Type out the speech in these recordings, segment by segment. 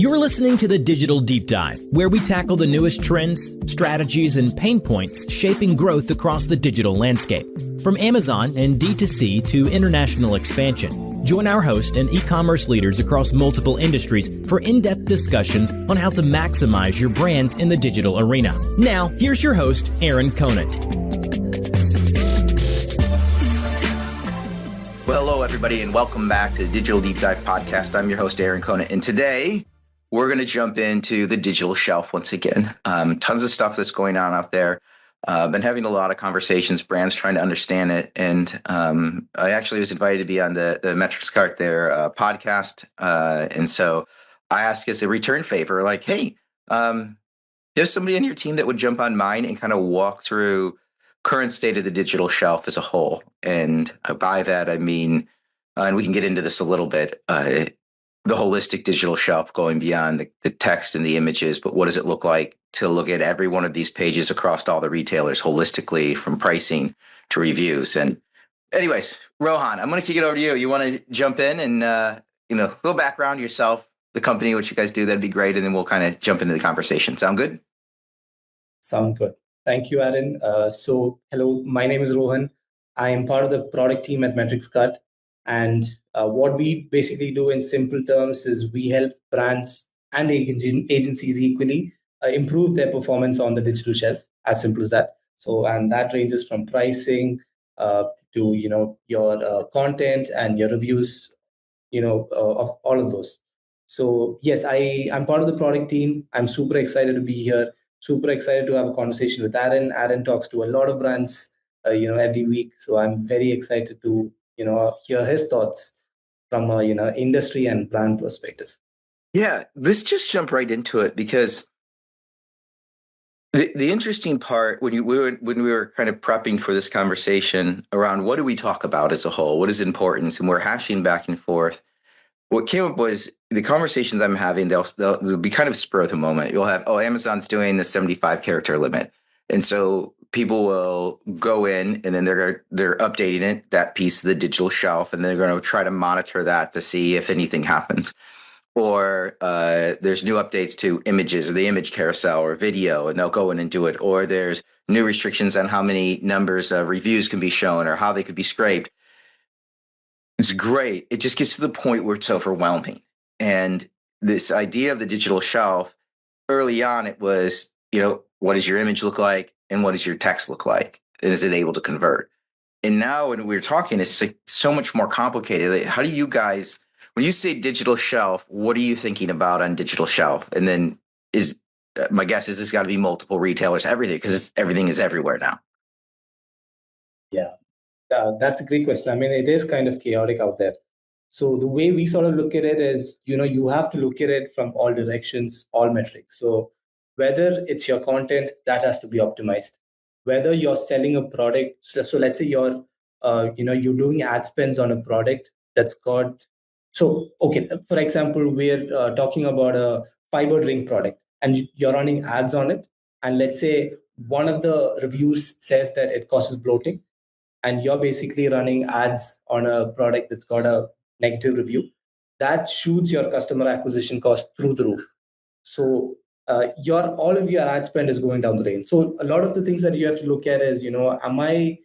You're listening to the Digital Deep Dive, where we tackle the newest trends, strategies, and pain points shaping growth across the digital landscape. From Amazon and D2C to international expansion, join our host and e-commerce leaders across multiple industries for in-depth discussions on how to maximize your brands in the digital arena. Now, here's your host, Aaron Conant. Well, hello, everybody, and welcome back to the Digital Deep Dive podcast. I'm your host, Aaron Conant, and today we're going to jump into the digital shelf once again. Tons of stuff that's going on out there. Been having a lot of conversations, brands trying to understand it, and I actually was invited to be on the MetricsCart, their podcast, and so I asked as a return favor, like, hey, there's somebody on your team that would jump on mine and kind of walk through current state of the digital shelf as a whole. And by that, I mean, and we can get into this a little bit, the holistic digital shelf going beyond the text and the images, but what does it look like to look at every one of these pages across all the retailers holistically, from pricing to reviews? And anyways, Rohan, I'm going to kick it over to you. You want to jump in and, a little background yourself, the company, what you guys do, that'd be great. And then we'll kind of jump into the conversation. Sound good? Sound good. Thank you, Aaron. Hello, my name is Rohan. I am part of the product team at MetricsCart. And what we basically do in simple terms is we help brands and agencies equally improve their performance on the digital shelf, as simple as that. And that ranges from pricing to, your content and your reviews, of all of those. So yes, I'm part of the product team. I'm super excited to be here. Super excited to have a conversation with Aaron. Aaron talks to a lot of brands, every week. So I'm very excited to, hear his thoughts from a, industry and brand perspective. Yeah, let's just jump right into it, because the interesting part when we were kind of prepping for this conversation around what do we talk about as a whole, what is important, and we're hashing back and forth. What came up was the conversations I'm having, they'll be kind of spur of the moment. You'll have, Amazon's doing the 75 character limit. And so people will go in and then they're updating it, that piece of the digital shelf, and they're going to try to monitor that to see if anything happens. Or there's new updates to images or the image carousel or video, and they'll go in and do it. Or there's new restrictions on how many numbers of reviews can be shown or how they could be scraped. It's great. It just gets to the point where it's overwhelming. And this idea of the digital shelf, early on, it was, what does your image look like and what does your text look like? And is it able to convert? And now when we're talking, it's like so much more complicated. How do you guys, when you say digital shelf, what are you thinking about on digital shelf? And then my guess is this got to be multiple retailers, everything, because everything is everywhere now. Yeah. That's a great question. I mean, it is kind of chaotic out there. So the way we sort of look at it is, you have to look at it from all directions, all metrics. So whether it's your content, that has to be optimized. Whether you're selling a product, so let's say you're doing ad spends on a product that's got. So okay, for example, we're talking about a fiber drink product, and you're running ads on it, and let's say one of the reviews says that it causes bloating, and you're basically running ads on a product that's got a negative review, that shoots your customer acquisition cost through the roof. So all of your ad spend is going down the drain. So a lot of the things that you have to look at is, am I,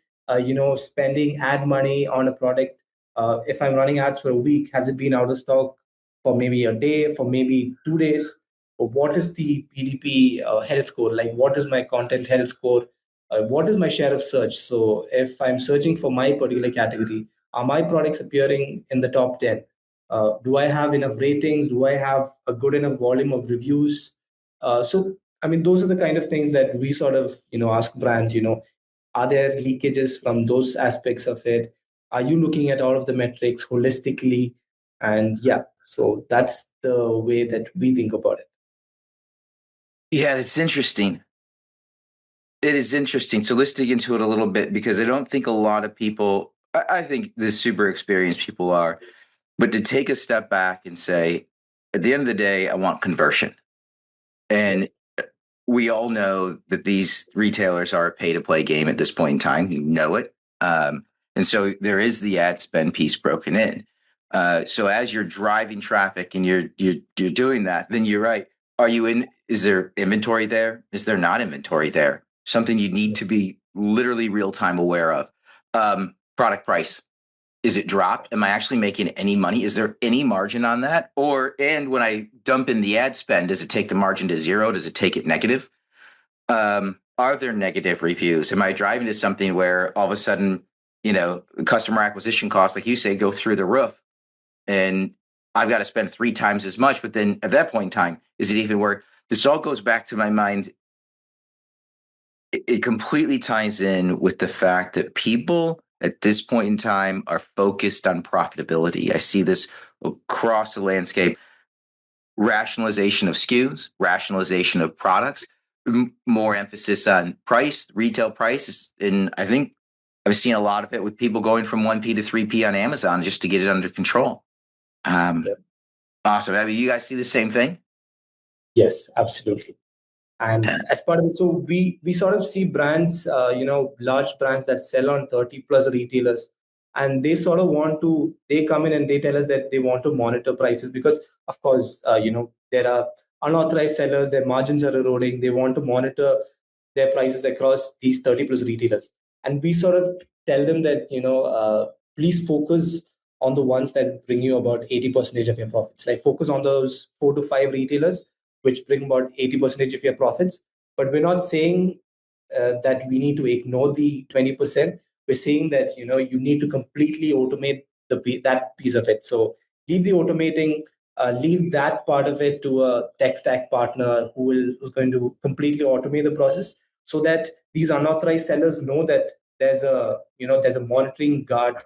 spending ad money on a product? If I'm running ads for a week, has it been out of stock for maybe a day, for maybe 2 days? Or what is the PDP health score? Like, what is my content health score? What is my share of search? So if I'm searching for my particular category, are my products appearing in the top 10? Do I have enough ratings? Do I have a good enough volume of reviews? Those are the kind of things that we sort of, ask brands, are there leakages from those aspects of it? Are you looking at all of the metrics holistically? And yeah, so that's the way that we think about it. Yeah, it's interesting. It is interesting. So let's dig into it a little bit, because I don't think a lot of people, I think the super experienced people are, but to take a step back and say, at the end of the day, I want conversion. And we all know that these retailers are a pay-to-play game at this point in time. You know it. And so there is the ad spend piece broken in. So as you're driving traffic and you're doing that, then you're right. Is there inventory there? Is there not inventory there? Something you need to be literally real time aware of. Product price. Is it dropped? Am I actually making any money? Is there any margin on that? And when I dump in the ad spend, does it take the margin to zero? Does it take it negative? Are there negative reviews? Am I driving to something where all of a sudden, customer acquisition costs, like you say, go through the roof, and I've got to spend 3 times as much? But then at that point in time, is it even worth? This all goes back to my mind. It completely ties in with the fact that people at this point in time are focused on profitability. I see this across the landscape. Rationalization of SKUs, rationalization of products, more emphasis on price, retail prices. And I think I've seen a lot of it with people going from 1P to 3P on Amazon just to get it under control. Yep. Awesome. I mean, you guys see the same thing? Yes, absolutely. And as part of it, so we sort of see brands, large brands that sell on 30 plus retailers, and they sort of they come in and they tell us that they want to monitor prices because, of course, there are unauthorized sellers, their margins are eroding. They want to monitor their prices across these 30 plus retailers. And we sort of tell them that, please focus on the ones that bring you about 80% of your profits. Like focus on those 4 to 5 retailers which bring about 80% of your profits. But we're not saying that we need to ignore the 20%. We're saying that you need to completely automate that piece of it. So leave the automating, leave that part of it to a tech stack partner who's going to completely automate the process, so that these unauthorized sellers know that there's a monitoring guard,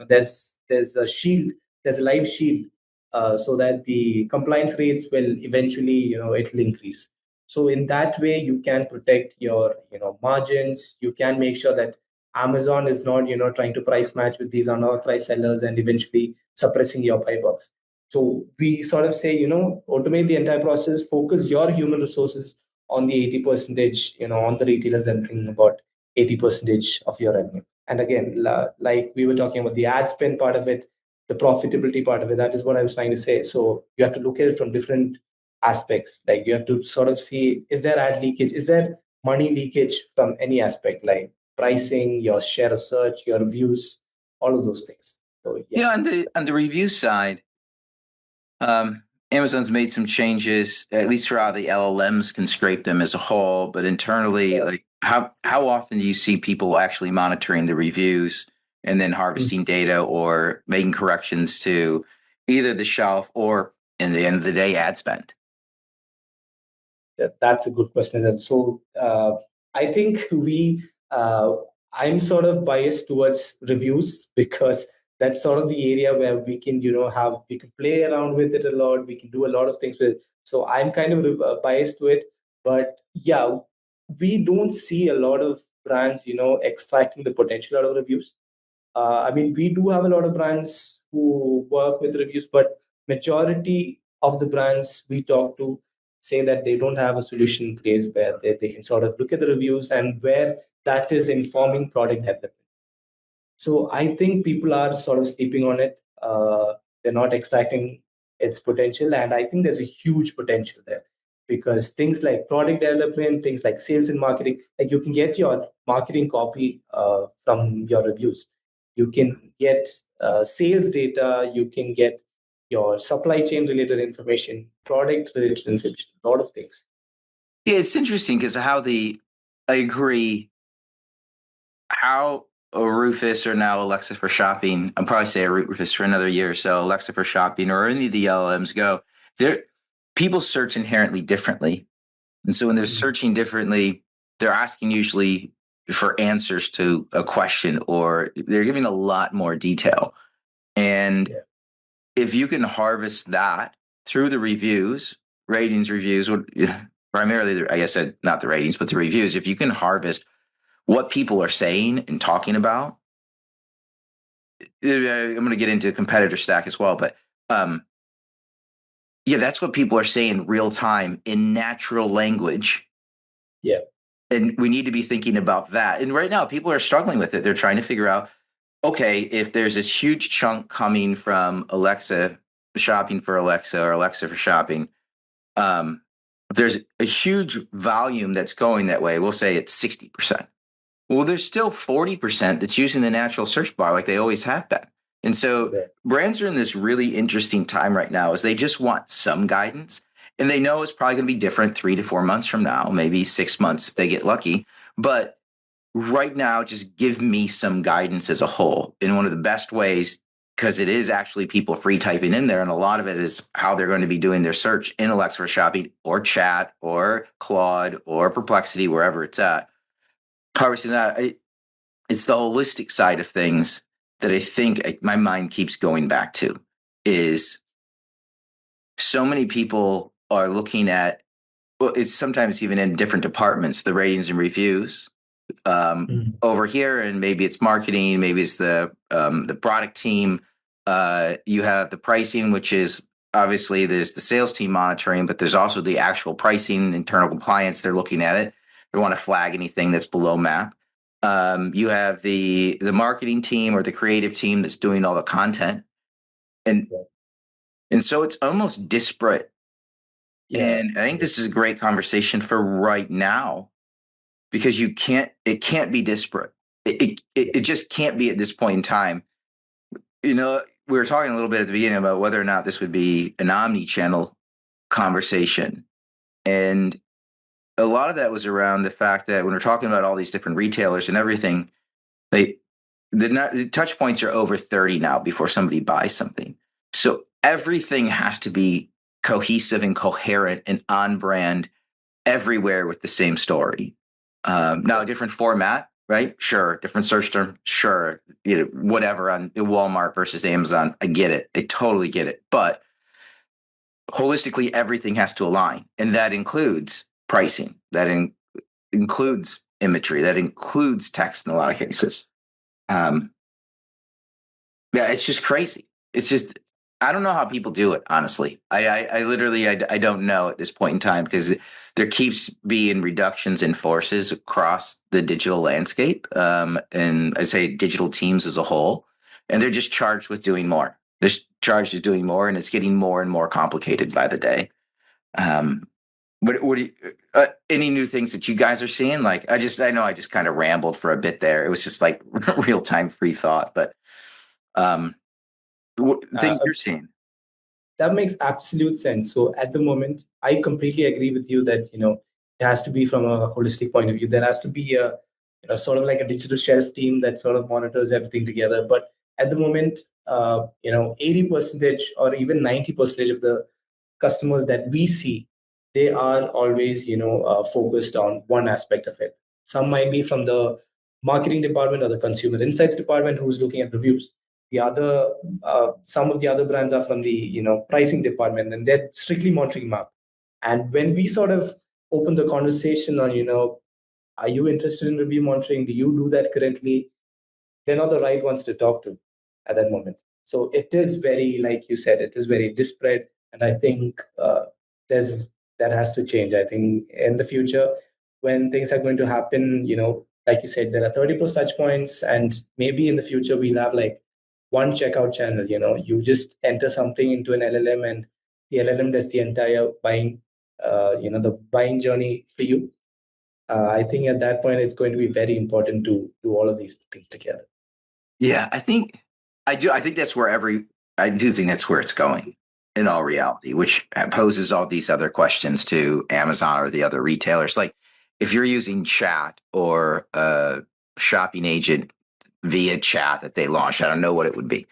there's a shield, there's a live shield, so that the compliance rates will eventually, it'll increase. So in that way, you can protect your, margins. You can make sure that Amazon is not, trying to price match with these unauthorized sellers and eventually suppressing your buy box. So we sort of say, automate the entire process, focus your human resources on the 80 percentage, on the retailers that bring about 80 percentage of your revenue. And again, like we were talking about the ad spend part of it, the profitability part of it. That is what I was trying to say. So you have to look at it from different aspects. Like you have to sort of see, is there ad leakage? Is there money leakage from any aspect, like pricing, your share of search, your reviews, all of those things. So yeah. On the review side, Amazon's made some changes, at least for how the LLMs can scrape them as a whole, but internally, like how often do you see people actually monitoring the reviews and then harvesting data or making corrections to either the shelf or, in the end of the day, ad spend? That's a good question. So I think I'm sort of biased towards reviews because that's sort of the area where we can, we can play around with it a lot. We can do a lot of things with it. So I'm kind of biased to it. But yeah, we don't see a lot of brands, extracting the potential out of reviews. I mean, we do have a lot of brands who work with reviews, but majority of the brands we talk to say that they don't have a solution in place where they can sort of look at the reviews and where that is informing product development. So I think people are sort of sleeping on it. They're not extracting its potential, and I think there's a huge potential there because things like product development, things like sales and marketing, like you can get your marketing copy from your reviews. You can get sales data. You can get your supply chain related information, product related information, a lot of things. Yeah, it's interesting because I agree how a Rufus or now Alexa for shopping, I'll probably say a Rufus for another year or so, Alexa for shopping or any of the LLMs go, people search inherently differently. And so when they're searching differently, they're asking usually for answers to a question or they're giving a lot more detail. And if you can harvest that through the reviews, ratings, reviews, primarily, I guess, not the ratings, but the reviews, if you can harvest what people are saying and talking about, I'm going to get into competitor stack as well, but yeah, that's what people are saying real time in natural language. Yeah. And we need to be thinking about that. And right now, people are struggling with it. They're trying to figure out okay, if there's this huge chunk coming from Alexa, shopping for Alexa or Alexa for shopping, if there's a huge volume that's going that way, we'll say it's 60%. Well, there's still 40% that's using the natural search bar like they always have been. And so Yeah. brands are in this really interesting time right now is they just want some guidance. And they know it's probably going to be different 3 to 4 months from now, maybe 6 months if they get lucky. But right now, just give me some guidance as a whole. In one of the best ways, because it is actually people free typing in there, and a lot of it is how they're going to be doing their search in Alexa for shopping or chat or Claude or Perplexity, wherever it's at. Harvesting that, it's the holistic side of things that I think my mind keeps going back to is so many people are looking at, well, it's sometimes even in different departments, the ratings and reviews over here, and maybe it's marketing, maybe it's the product team. You have the pricing, which is obviously there's the sales team monitoring, but there's also the actual pricing, internal compliance. They're looking at it. They want to flag anything that's below map. You have the marketing team or the creative team that's doing all the content, and and so it's almost disparate. Yeah. And I think this is a great conversation for right now because it can't be disparate. It just can't be at this point in time. You know, we were talking a little bit at the beginning about whether or not this would be an omni-channel conversation. And a lot of that was around the fact that when we're talking about all these different retailers and everything, they the touch points are over 30 now before somebody buys something. So everything has to be cohesive and coherent and on brand everywhere with the same story. Now, a different format, right? Sure. Different search term, sure. Whatever on Walmart versus Amazon. I get it. I totally get it. But holistically, everything has to align. And that includes pricing, includes imagery, that includes text in a lot of cases. Um, yeah, it's just crazy. It's just, I don't know how people do it, honestly. I literally, I don't know at this point in time because there keeps being reductions in forces across the digital landscape. And I say digital teams as a whole, and they're just charged with doing more. They're charged with doing more, and it's getting more and more complicated by the day. Um, what do you, any new things that you guys are seeing? Like, I know I just kind of rambled for a bit there. It was just like real time free thought, but um, things Uh, you're seeing. that makes absolute sense. So at the moment, I completely agree with you that it has to be from a holistic point of view. There has to be a sort of like a digital shelf team that sort of monitors everything together. But at the moment, 80% or even 90% of the customers that we see, they are always focused on one aspect of it. Some might be from the marketing department or the consumer insights department who's looking at reviews. The other some of the other brands are from the pricing department, and they're strictly monitoring map. And when we sort of open the conversation on are you interested in review monitoring, do you do that currently, they're not the right ones to talk to at that moment. So it is very, like you said, it is very disparate, and I think there's that has to change. I think in the future, when things are going to happen, like you said, there are 30 plus touch points, and maybe in the future we'll have like one checkout channel. You just enter something into an LLM, and the LLM does the entire buying, the buying journey for you. I think at that point it's going to be very important to do all of these things together. Yeah, I do. I think that's where I do think that's where it's going in all reality, which poses all these other questions to Amazon or the other retailers. Like if you're using chat or a shopping agent via chat that they launched, I don't know what it would be,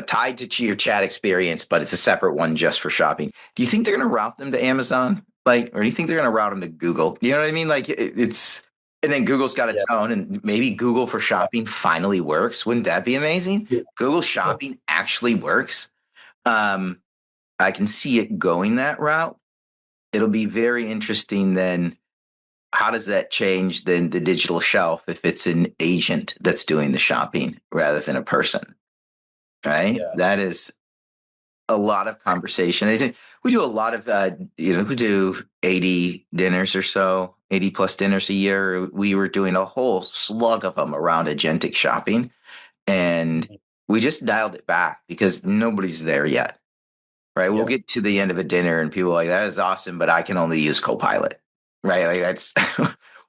tied to your chat experience, but it's a separate one just for shopping. Do you think they're going to route them to Amazon? Like, or do you think they're going to route them to Google? You know what I mean? Like it's, and then Google's got its Yeah. own, and maybe Google for shopping finally works. Wouldn't that be amazing? Yeah. Google shopping actually works. Um, I can see it going that route. It'll be very interesting then. How does that change then the digital shelf if it's an agent that's doing the shopping rather than a person? Right? Yeah. That is a lot of conversation. We do a lot of, we do 80 dinners or so, 80 plus dinners a year. We were doing a whole slug of them around agentic shopping. and we just dialed it back because nobody's there yet. Right. We'll Yeah. get to the end of a dinner and people are like, that is awesome, but I can only use Copilot. Right. Like that's,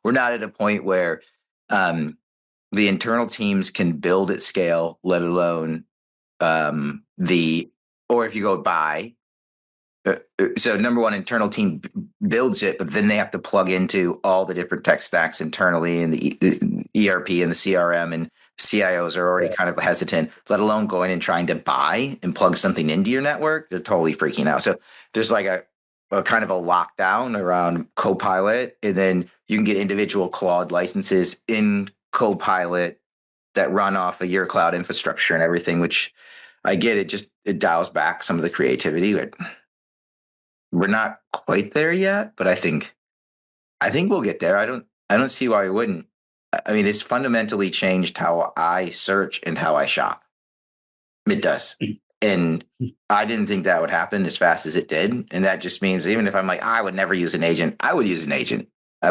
we're not at a point where the internal teams can build at scale, let alone or if you go buy. So number one, internal team builds it, but then they have to plug into all the different tech stacks internally and the ERP and the CRM, and CIOs are already kind of hesitant, let alone going and trying to buy and plug something into your network. They're totally freaking out. So there's like a kind of a lockdown around Copilot, and then you can get individual Claude licenses in Copilot that run off of your cloud infrastructure and everything, which I get it dials back some of the creativity. But we're not quite there yet, but I think we'll get there. I don't see why we wouldn't. I mean, it's fundamentally changed how I search and how I shop. It does. And I didn't think that would happen as fast as it did. And that just means even if I'm like, I would never use an agent, I would use an agent. I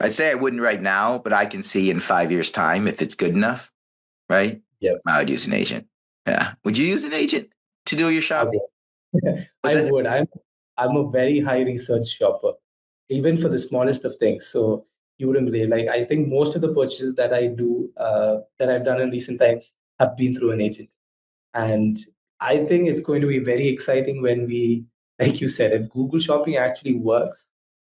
say I wouldn't right now, but I can see in 5 years' time if it's good enough, right? Yeah. I would use an agent. Yeah. Would you use an agent to do your shopping? I would. I'm a very high research shopper, even for the smallest of things. So you wouldn't believe. Like I think most of the purchases that I do, that I've done in recent times, have been through an agent. And I think it's going to be very exciting when we, like you said, if Google Shopping actually works,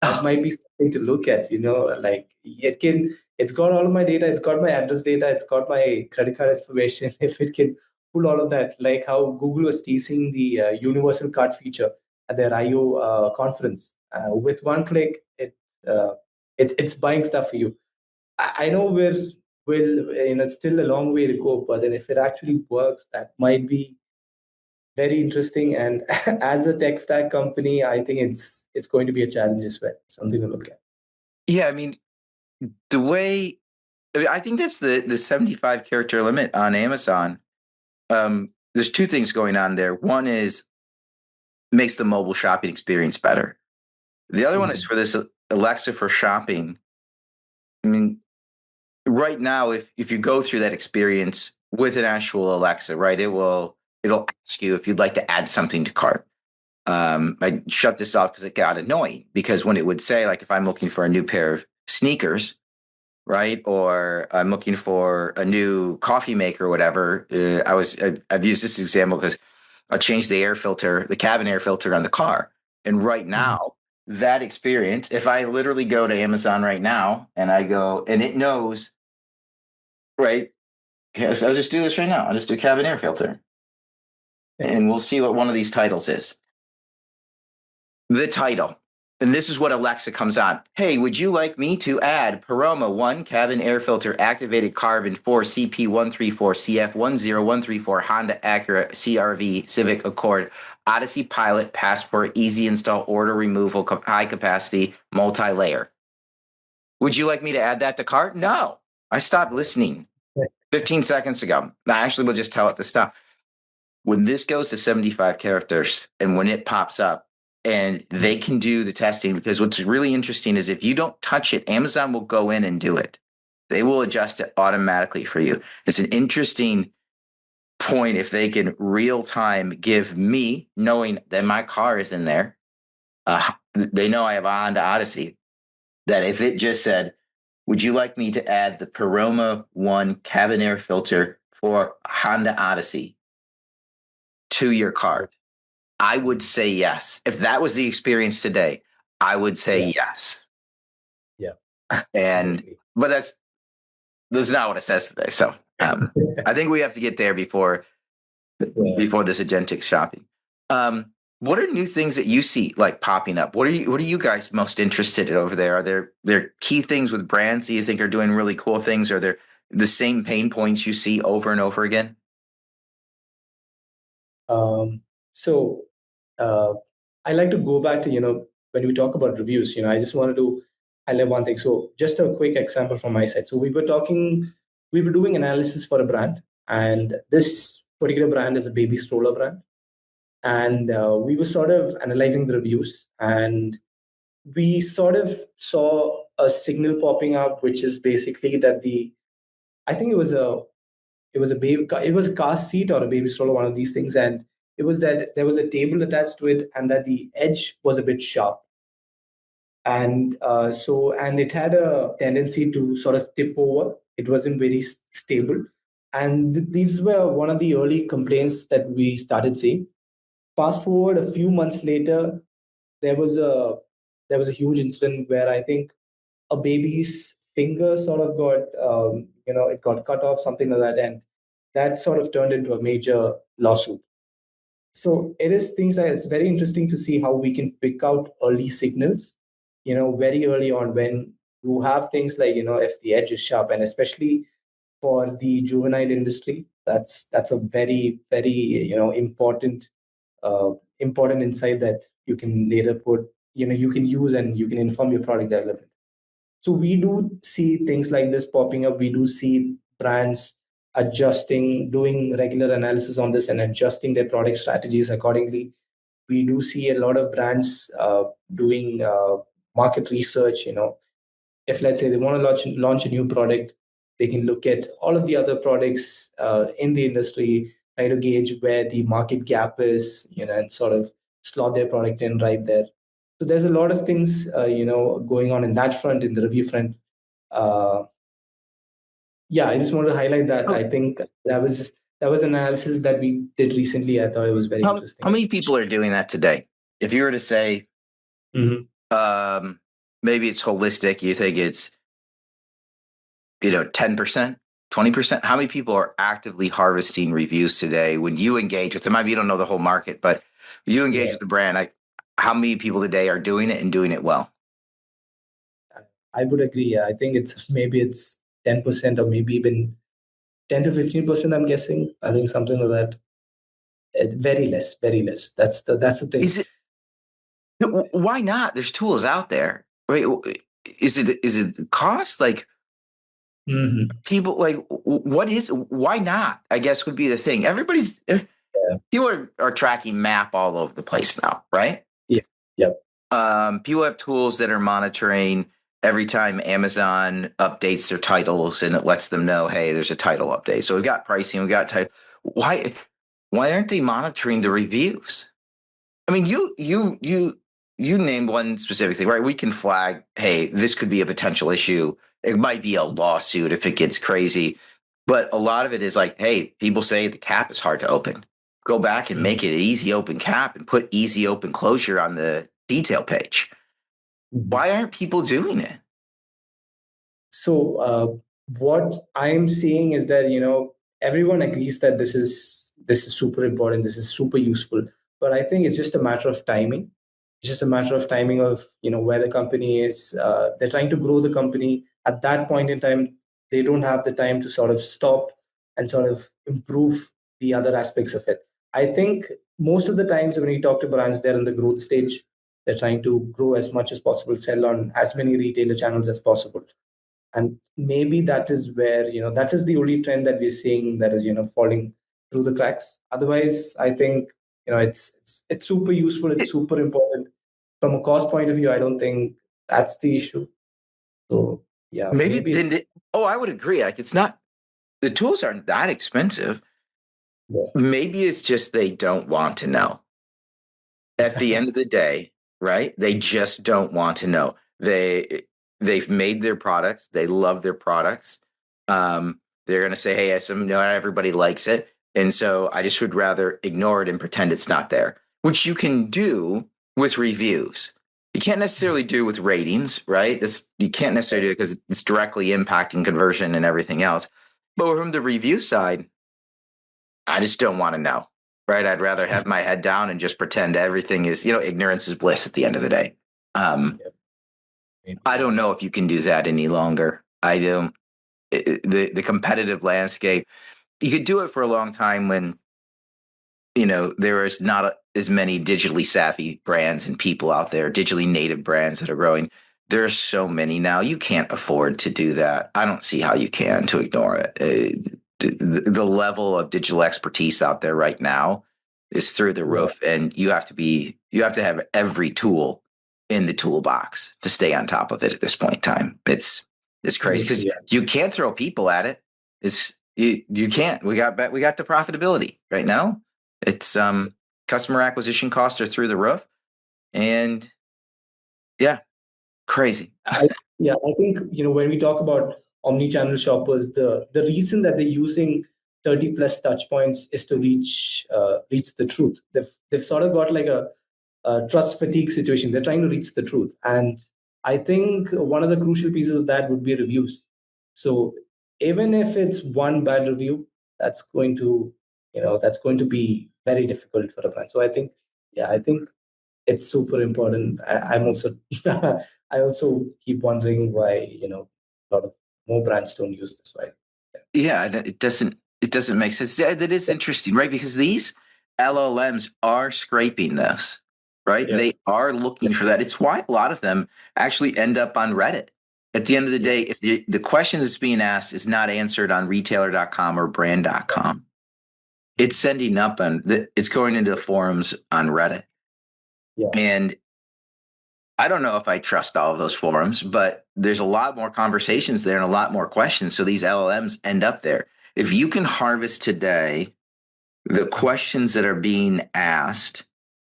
that might be something to look at. Like it's got all of my data, it's got my address data, it's got my credit card information. If it can pull all of that, like how Google was teasing the universal card feature at their I/O conference, with one click, it's buying stuff for you. I know it's still a long way to go, but then if it actually works, that might be very interesting. And as a tech stack company, I think it's going to be a challenge as well, something to look at. Yeah, I mean, I think that's the 75 character limit on Amazon. There's two things going on there. One is makes the mobile shopping experience better. The other one is for this Alexa for shopping. I mean, right now, if you go through that experience with an actual Alexa, right, it'll ask you if you'd like to add something to cart. I shut this off because it got annoying, because when it would say, like, if I'm looking for a new pair of sneakers, right, or I'm looking for a new coffee maker or whatever, I've used this example because I changed the cabin air filter on the car. And right now, that experience, if I literally go to Amazon right now and I go, and it knows, right? Yes, I'll just do this right now. I'll just do cabin air filter. And we'll see what one of these titles is. The title. And this is what Alexa comes on. Hey, would you like me to add Paroma 1 cabin air filter activated carbon 4 CP134 CF10134 Honda Acura CRV Civic Accord Odyssey Pilot Passport easy install order removal high capacity multi-layer. Would you like me to add that to cart? No. I stopped listening 15 seconds ago. I actually will just tell it to stop. When this goes to 75 characters and when it pops up, and they can do the testing, because what's really interesting is if you don't touch it, Amazon will go in and do it. They will adjust it automatically for you. It's an interesting point if they can real time give me, knowing that my car is in there, they know I have a Honda Odyssey, that if it just said, would you like me to add the Paroma 1 cabin air filter for Honda Odyssey to your cart? I would say yes. If that was the experience today, I would say yes. Yeah. But that's not what it says today. So I think we have to get there before this agentic shopping. What are new things that you see like popping up? What are you guys most interested in over there? Are there key things with brands that you think are doing really cool things? Are there the same pain points you see over and over again? So I like to go back to, when we talk about reviews, I just wanted to highlight one thing. So just a quick example from my side. So we were doing analysis for a brand, and this particular brand is a baby stroller brand. And we were sort of analyzing the reviews, and we sort of saw a signal popping up, which is basically that the I think it was a car seat or a baby stroller, one of these things, and it was that there was a table attached to it, and that the edge was a bit sharp, and it had a tendency to sort of tip over. It wasn't very stable, and these were one of the early complaints that we started seeing. Fast forward a few months later, there was a there was a huge incident where I think a baby's finger sort of got it got cut off, something like that, and that sort of turned into a major lawsuit. So it is things that it's very interesting to see how we can pick out early signals, very early on, when you have things like, if the edge is sharp, and especially for the juvenile industry, that's a very, very, important important insight that you can later put, you can use, and you can inform your product development. So we do see things like this popping up. We do see brands adjusting, doing regular analysis on this and adjusting their product strategies accordingly. We do see a lot of brands doing market research. If, let's say, they want to launch a new product, they can look at all of the other products in the industry, try to gauge where the market gap is, and sort of slot their product in right there. So there's a lot of things, going on in that front, in the review front. Uh, yeah, I just wanted to highlight that. I think that was analysis that we did recently. I thought it was very How interesting. many people are doing that today? If you were to say, Mhm. maybe it's holistic, you think it's 10%, 20%. How many people are actively harvesting reviews today when you engage with them? Maybe you don't know the whole market, but you engage Yeah, with the brand. How many people today are doing it and doing it well? I would agree. Yeah, I think it's 10%, or maybe even 10 to 15%. I'm guessing. I think something like that. Very less, very less. That's the thing. Is it? Why not? There's tools out there. Right? Is it the cost? Like, Hmm. people, like, why not? I guess would be the thing. Yeah, People are tracking map all over the place now, right? yeah, yep. People have tools that are monitoring every time Amazon updates their titles, and it lets them know, hey, there's a title update. So we've got pricing, we've got title. Why aren't they monitoring the reviews? I mean, you named one specific thing, right? We can flag, hey, this could be a potential issue. It might be a lawsuit if it gets crazy. But a lot of it is like, hey, people say the cap is hard to open. Go back and Mhm. make it an easy open cap and put easy open closure on the detail page. Mhm. Why aren't people doing it? So what I'm seeing is that everyone agrees that this is super important. This is super useful. But I think it's just a matter of timing. It's just a matter of timing of where the company is. They're trying to grow the company. At that point in time, they don't have the time to sort of stop and sort of improve the other aspects of it. I think most of the times when we talk to brands, they're in the growth stage. They're trying to grow as much as possible, sell on as many retailer channels as possible, and maybe that is where that is the only trend that we're seeing that is falling through the cracks. Otherwise, I think it's super useful, it's super important. From a cost point of view, I don't think that's the issue. So yeah, Maybe maybe it's. oh, I would agree. Like, it's not, the tools aren't that expensive. Yeah. Maybe it's just they don't want to know. At the end of the day, right? They just don't want to know. They've made their products. They love their products. They're going to say, "Hey, not everybody likes it, and so I just would rather ignore it and pretend it's not there," which you can do with reviews. You can't necessarily do with ratings, right? You can't necessarily do it because it's directly impacting conversion and everything else. But from the review side, I just don't want to know, right? I'd rather have my head down and just pretend everything is, ignorance is bliss at the end of the day. Um, Yeah, maybe. I don't know if you can do that any longer. I don't. The competitive landscape, you could do it for a long time when, there is not as many digitally savvy brands and people out there, digitally native brands that are growing. There's so many now. You can't afford to do that. I don't see how you can to ignore it. The level of digital expertise out there right now is through the Yeah, roof, and you have to have every tool in the toolbox to stay on top of it at this point in time. It's crazy because absolutely. you can't throw people at it. It's you can't. We got to profitability right now. It's customer acquisition costs are through the roof, and yeah, crazy. I think when we talk about omni-channel shoppers, the reason that they're using 30 plus touch points is to reach the truth. They've sort of got like a trust fatigue situation. They're trying to reach the truth, and I think one of the crucial pieces of that would be reviews. So even if it's one bad review, that's going to be very difficult for a brand. So I think it's super important. I'm also I also keep wondering why a lot of more brands don't use this. Right? Yeah, it doesn't make sense. Yeah, that is interesting, right? Because these LLMs are scraping this, right? Yeah. They are looking for that. It's why a lot of them actually end up on Reddit. At the end of the day, if the question that's being asked is not answered on retailer.com or brand.com, it's sending up it's going into the forums on Reddit. Yeah. And I don't know if I trust all of those forums, but there's a lot more conversations there and a lot more questions. So these LLMs end up there. If you can harvest today the questions that are being asked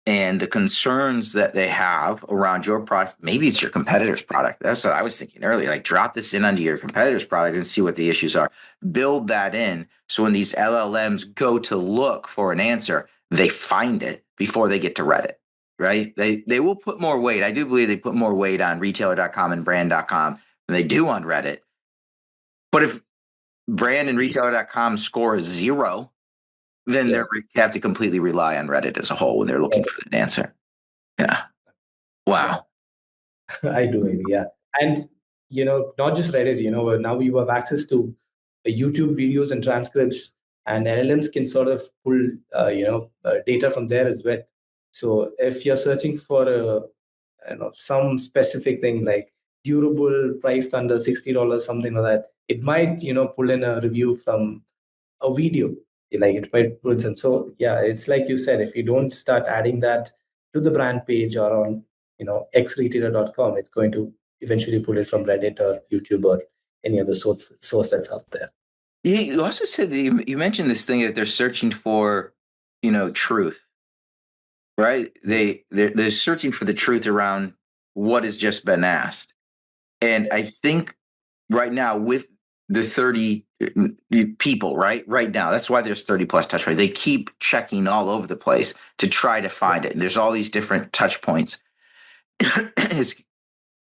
and the concerns that they have around your product, maybe it's your competitor's product. That's what I was thinking earlier. Like drop this in onto your competitor's product and see what the issues are. Build that in. So when these LLMs go to look for an answer, they find it before they get to Reddit, right? They will put more weight. I do believe they put more weight on retailer.com and brand.com than they do on Reddit. But if brand and retailer.com score a 0, then they have to completely rely on Reddit as a whole when they're looking for an answer. Yeah. Wow. I do agree. Yeah. And, not just Reddit, now you have access to YouTube videos and transcripts, and LLMs can sort of pull, data from there as well. So if you're searching for some specific thing like durable, priced under $60, something like that, it might, pull in a review from a video, like it might put some. So yeah, it's like you said, if you don't start adding that to the brand page or on xretailer.com, it's going to eventually pull it from Reddit or YouTube or any other source that's out there. Yeah, you also said that you mentioned this thing that they're searching for, truth, right? They're searching for the truth around what has just been asked. And I think right now with the 30 people, right now, that's why there's 30 plus touch points. They keep checking all over the place to try to find it. And there's all these different touch points. It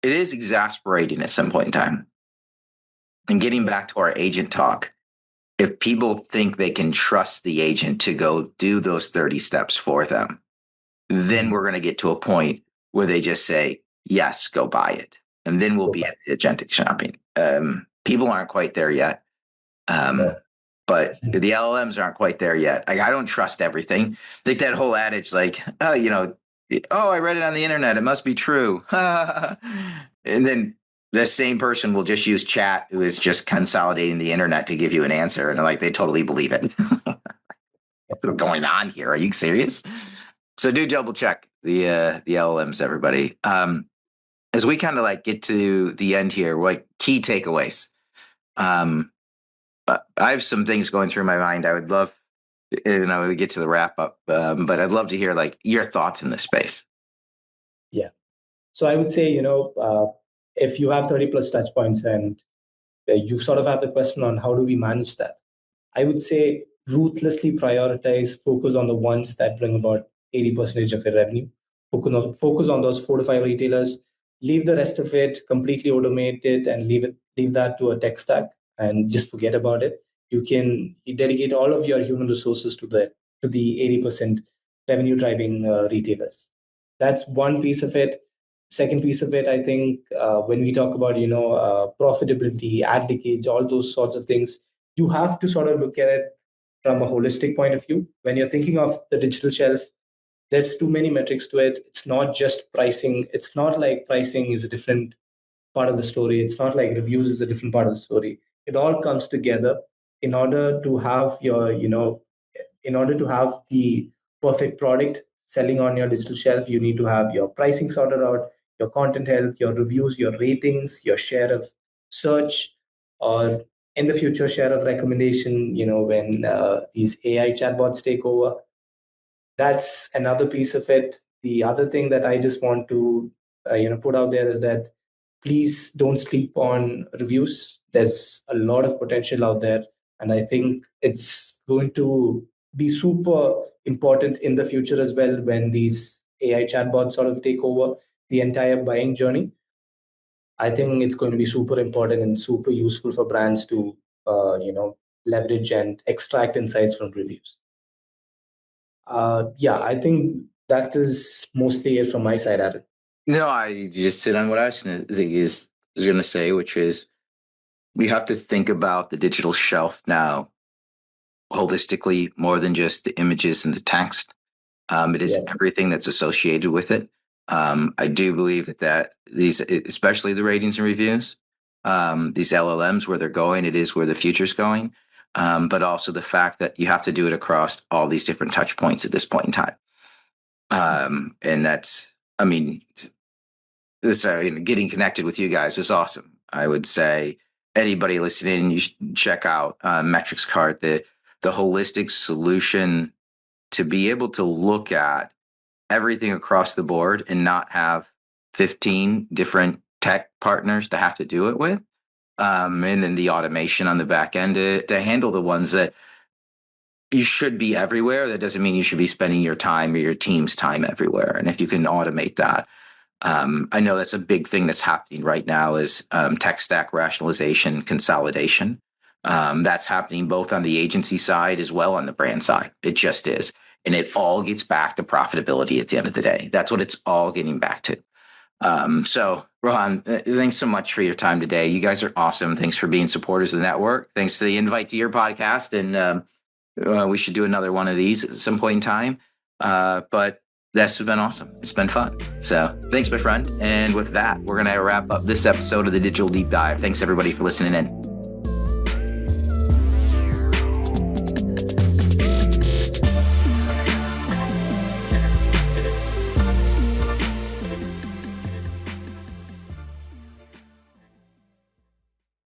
is exasperating at some point in time. And getting back to our agent talk, if people think they can trust the agent to go do those 30 steps for them, then we're going to get to a point where they just say, yes, go buy it. And then we'll be at the agentic shopping. People aren't quite there yet. But the LLMs aren't quite there yet. I don't trust everything. I think that whole adage, like, I read it on the internet, it must be true. And then the same person will just use chat, who is just consolidating the internet to give you an answer, and like they totally believe it. What's going on here? Are you serious? So do double check the LLMs, everybody. As we kind of like get to the end here, what key takeaways? I have some things going through my mind. I would love, we get to the wrap up, but I'd love to hear like your thoughts in this space. Yeah. So I would say, if you have 30 plus touch points and you sort of have the question on how do we manage that, I would say ruthlessly prioritize, focus on the ones that bring about 80% of your revenue. Focus on those 4 to 5 retailers. Leave the rest of it, completely automate it, and leave that to a tech stack and just forget about it. You dedicate all of your human resources to the 80% revenue driving retailers. That's one piece of it. Second piece of it, I think, when we talk about profitability, ad leakage, all those sorts of things, you have to sort of look at it from a holistic point of view. When you're thinking of the digital shelf, there's too many metrics to it. It's not just pricing. It's not like pricing is a different part of the story. It's not like reviews is a different part of the story. It all comes together in order to have in order to have the perfect product selling on your digital shelf. You need to have your pricing sorted out, your content health, your reviews, your ratings, your share of search, or in the future, share of recommendation, when these AI chatbots take over, that's another piece of it. The other thing that I just want to put out there is that please don't sleep on reviews. There's a lot of potential out there, and I think it's going to be super important in the future as well when these AI chatbots sort of take over the entire buying journey. I think it's going to be super important and super useful for brands to leverage and extract insights from reviews. Yeah, I think that is mostly it from my side, Aaron. No, I just hit on what I was going to say, which is we have to think about the digital shelf now holistically, more than just the images and the text. It is everything that's associated with it. I do believe that these, especially the ratings and reviews, these LLMs, where they're going, it is where the future's going. But also the fact that you have to do it across all these different touch points at this point in time. And that's, I mean, getting connected with you guys is awesome. I would say anybody listening, you should check out MetricsCart, the holistic solution to be able to look at everything across the board and not have 15 different tech partners to have to do it with. And then the automation on the back end to handle the ones that you should be everywhere. That doesn't mean you should be spending your time or your team's time everywhere. And if you can automate that, I know that's a big thing that's happening right now is tech stack rationalization, consolidation. That's happening both on the agency side as well on the brand side. It just is. And it all gets back to profitability at the end of the day. That's what it's all getting back to. So, Rohan, thanks so much for your time today. You guys are awesome. Thanks for being supporters of the network. Thanks for the invite to your podcast. And we should do another one of these at some point in time. But this has been awesome. It's been fun. So thanks, my friend. And with that, we're going to wrap up this episode of the Digital Deep Dive. Thanks, everybody, for listening in.